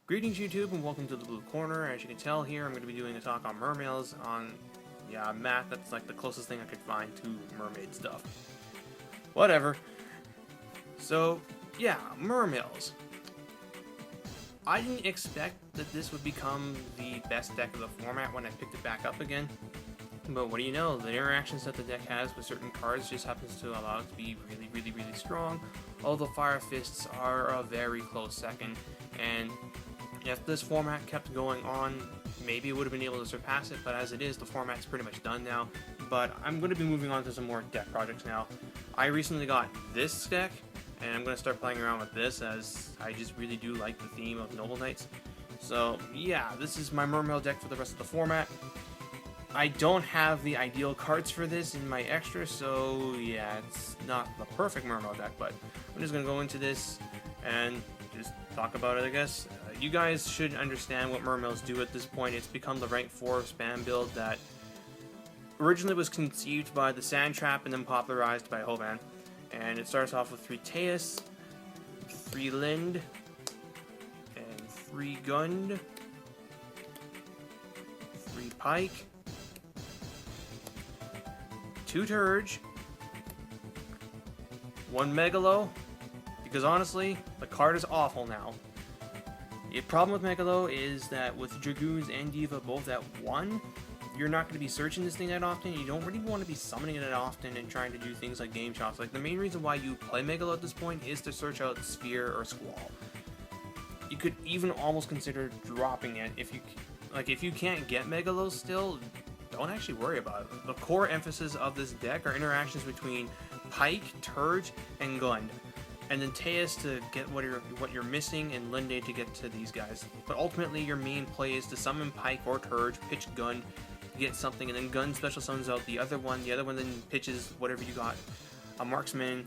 Greetings YouTube and welcome to the Blue Corner. As you can tell here, I'm going to be doing a talk on Mermails on, math. That's like the closest thing I could find to mermaid stuff. Whatever. So, Mermails. I didn't expect that this would become the best deck of the format when I picked it back up again. But what do you know, the interactions that the deck has with certain cards just happens to allow it to be really strong. Although Fire Fists are a very close second, and if this format kept going on, maybe it would have been able to surpass it, but as it is, the format's pretty much done now. But I'm going to be moving on to some more deck projects now. I recently got this deck, and I'm going to start playing around with this, as I just really do like the theme of Noble Knights. So yeah, this is my Mermail deck for the rest of the format. I don't have the ideal cards for this in my extra, so yeah, it's not the perfect Mermail deck, but I'm just going to go into this and just talk about it, I guess. You guys should understand what Mermails do at this point. It's become the rank 4 spam build that originally was conceived by the Sand Trap and then popularized by Hoban. And it starts off with 3 Teus, 3 Lind, and 3 Gund, 3 Pike, 2 Turge, 1 Megalo, because honestly, the card is awful now. The problem with Megalo is that with Dragoons and Diva both at 1, you're not going to be searching this thing that often. You don't really want to be summoning it that often and trying to do things like game shots. Like, the main reason why you play Megalo at this point is to search out Sphere or Squall. You could even almost consider dropping it if you can't get Megalo still. Don't actually worry about it. The core emphasis of this deck are interactions between Pike, Turge, and Gund. And then Teus to get what you're missing, and Linde to get to these guys. But ultimately, your main play is to summon Pike or Turge, pitch Gund, get something, and then Gund special summons out the other one. The other one then pitches whatever you got, a Marksman,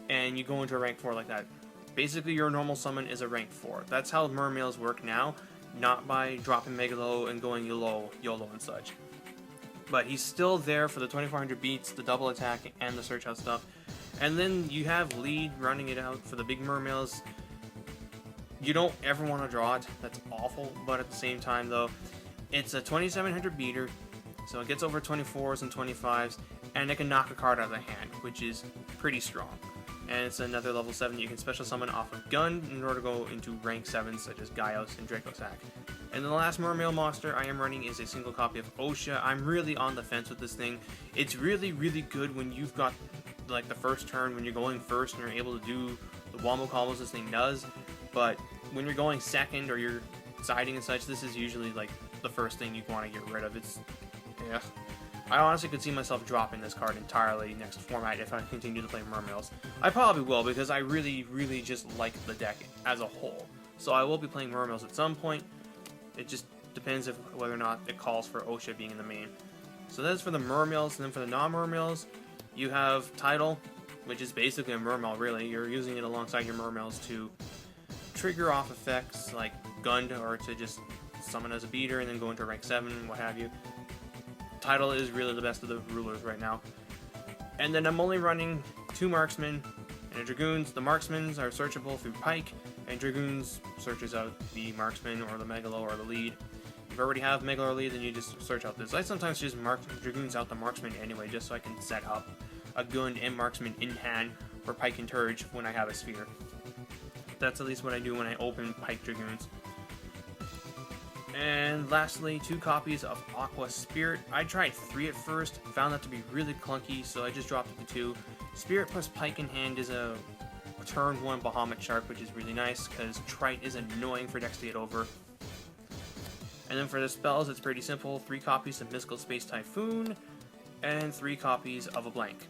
and you go into a rank 4 like that. Basically, your normal summon is a rank 4. That's how Mermails work now, not by dropping Megalo and going YOLO and such. But he's still there for the 2400 beats, the double attack, and the search out stuff. And then you have lead running it out for the big Mermails. You don't ever want to draw it. That's awful. But at the same time, though, it's a 2700 beater, so it gets over 24s and 25s, and it can knock a card out of the hand, which is pretty strong. And it's another level 7 that you can special summon off of Gun in order to go into rank 7s such as Gaios and Dracosac. And the last Mermail monster I am running is a single copy of Osha. I'm really on the fence with this thing. It's really good when you've got like the first turn, when you're going first and you're able to do the wombo combos this thing does, but when you're going second or you're siding and such, this is usually like the first thing you want to get rid of. I honestly could see myself dropping this card entirely next format if I continue to play Mermails. I probably will, because I really just like the deck as a whole. So I will be playing Mermails at some point. It just depends whether or not it calls for Osha being in the main. So that's for the Mermails, and then for the non-Mermails, you have Tidal, which is basically a Mermail, really. You're using it alongside your Mermails to trigger off effects like Gund, or to just summon as a beater and then go into rank 7, what have you. Tidal is really the best of the rulers right now. And then I'm only running 2 Marksmen and a Dragoons. The Marksmen are searchable through Pike, and Dragoons searches out the Marksman or the Megalo or the lead. If you already have Megalo or lead, then you just search out this. I sometimes just Dragoons out the Marksman anyway, just so I can set up a Gund and Marksman in hand for Pike and Turge when I have a Sphere. That's at least what I do when I open Pike Dragoons. And lastly, 2 copies of Aqua Spirit. I tried 3 at first, found that to be really clunky, so I just dropped it to 2. Spirit plus Pike in hand is a turn 1 Bahamut Shark, which is really nice, because Trite is annoying for decks to get over. And then for the spells, it's pretty simple. 3 copies of Mystical Space Typhoon, and 3 copies of a blank.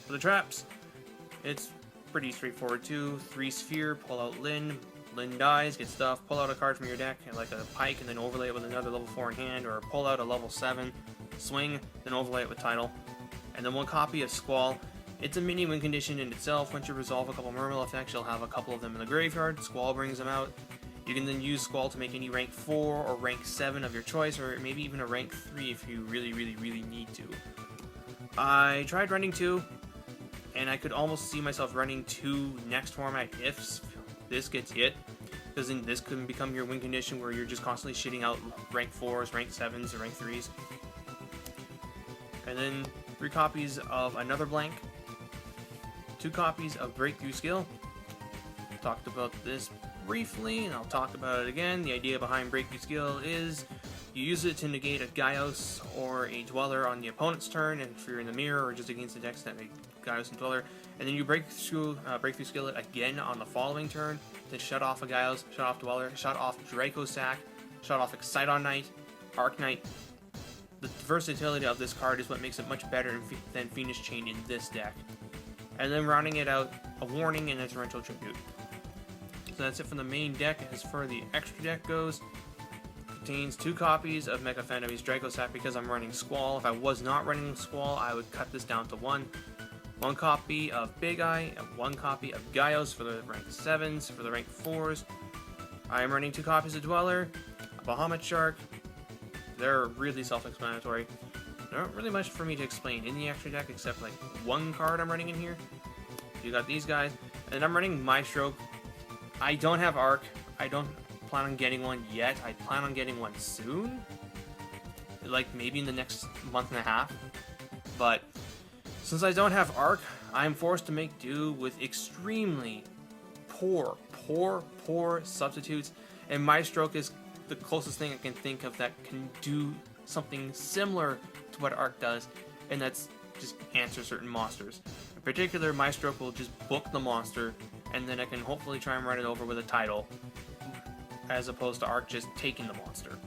For the traps, it's pretty straightforward too. 3 Sphere, pull out Lin. Lin dies, get stuff, pull out a card from your deck, like a Pike, and then overlay it with another level 4 in hand, or pull out a level 7, swing, then overlay it with Tidal. And then 1 copy of Squall. It's a mini win condition in itself. Once you resolve a couple Mermail effects, you'll have a couple of them in the graveyard. Squall brings them out. You can then use Squall to make any rank 4 or rank 7 of your choice, or maybe even a rank 3 if you really need to. I tried running 2, and I could almost see myself running 2 next format if this gets hit. because then this can become your win condition where you're just constantly shitting out rank 4s, rank 7s, or rank 3s. And then 3 copies of another blank, 2 copies of breakthrough skill. Talked about this briefly, and I'll talk about it again. The idea behind breakthrough skill is you use it to negate a Gaios or a Dweller on the opponent's turn, and if you're in the mirror or just against the decks that make Gaios and Dweller, and then you breakthrough skill it again on the following turn to shut off a Gaios, shut off Dweller, shut off Draco Sack, shut off Exciton Knight, Arc Knight. The versatility of this card is what makes it much better than Phoenix Chain in this deck. And then rounding it out, a Warning and a Torrential Tribute. So that's it for the main deck. As for the extra deck goes, contains 2 copies of Mecha Phantomy's Draco Sack because I'm running Squall. If I was not running Squall, I would cut this down to 1. 1 copy of Big Eye, and 1 copy of Gaios for the rank 7s. For the rank 4s, I am running 2 copies of Dweller, a Bahamut Shark. They're really self-explanatory. There aren't really much for me to explain in the extra deck except like 1 card I'm running in here. You got these guys, and I'm running Maestro. I don't have Arc. I don't plan on getting one yet. I plan on getting one soon, like maybe in the next month and a half. But since I don't have Arc, I'm forced to make do with extremely poor substitutes, and Maestro is the closest thing I can think of that can do something similar to what Arc does, and that's just answer certain monsters. In particular, Maestro will just book the monster, and then I can hopefully try and run it over with a title, as opposed to Arc just taking the monster.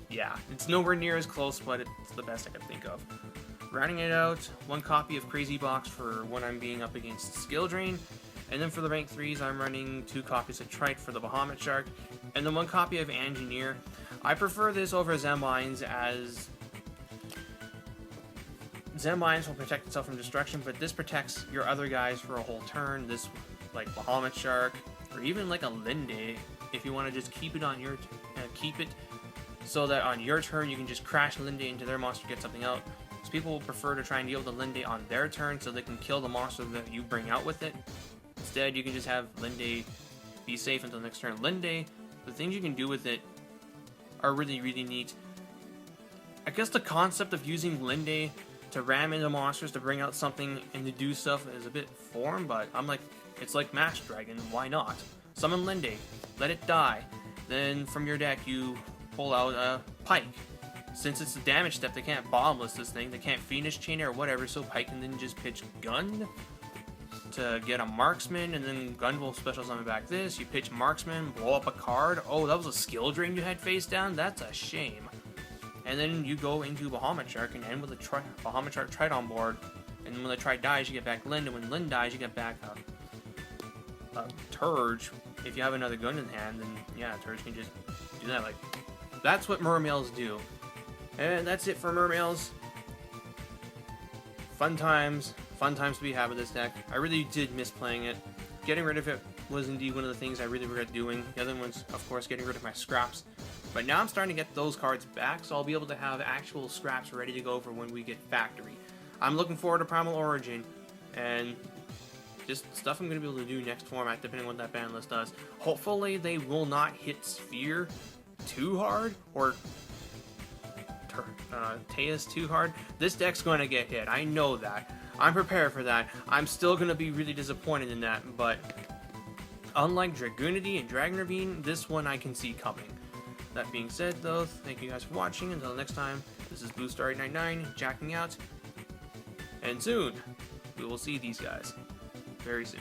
Yeah, it's nowhere near as close, but it's the best I can think of. Rounding it out, 1 copy of Crazy Box for when I'm being up against Skill Drain, and then for the rank 3s, I'm running 2 copies of Trite for the Bahamut Shark, and then 1 copy of Engineer. I prefer this over Zen Mines, as Zen Mines will protect itself from destruction, but this protects your other guys for a whole turn. This, like Bahamut Shark, or even like a Linde, if you want to just keep it on your keep it so that on your turn you can just crash Linde into their monster, get something out. So people will prefer to try and deal with the Linde on their turn so they can kill the monster that you bring out with it. Instead, you can just have Linde be safe until next turn. Linde, the things you can do with it are really, really neat. I guess the concept of using Linde to ram into monsters to bring out something and to do stuff is a bit foreign, but I'm like, it's like Mask Dragon, why not? Summon Linde, let it die. Then from your deck you pull out a Pike. Since it's a damage step, they can't bottomless this thing, they can't Phoenix Chain or whatever, so Pike can then just pitch Gun to get a Marksman, and then Gun will special summon back this. You pitch Marksman, blow up a card. Oh, that was a skill drain you had face down? That's a shame. And then you go into Bahamut Shark and end with a Bahamut Shark Trite on board. And then when the Trite dies, you get back Linde, and when Linde dies, you get back a Turge. If you have another gun in hand, then yeah, Turge can just do that. Like, that's what Mermails do. And that's it for Mermails. Fun times to be had with this deck. I really did miss playing it. Getting rid of it was indeed one of the things I really regret doing. The other one's, of course, getting rid of my scraps. But now I'm starting to get those cards back, so I'll be able to have actual scraps ready to go for when we get Factory. I'm looking forward to Primal Origin, and just stuff I'm going to be able to do next format, depending on what that ban list does. Hopefully they will not hit Sphere too hard, or Teus too hard. This deck's going to get hit, I know that. I'm prepared for that. I'm still going to be really disappointed in that, but unlike Dragoonity and Dragon Ravine, this one I can see coming. That being said, though, thank you guys for watching. Until next time, this is BlueStar899, jacking out. And soon, we will see these guys. Very soon.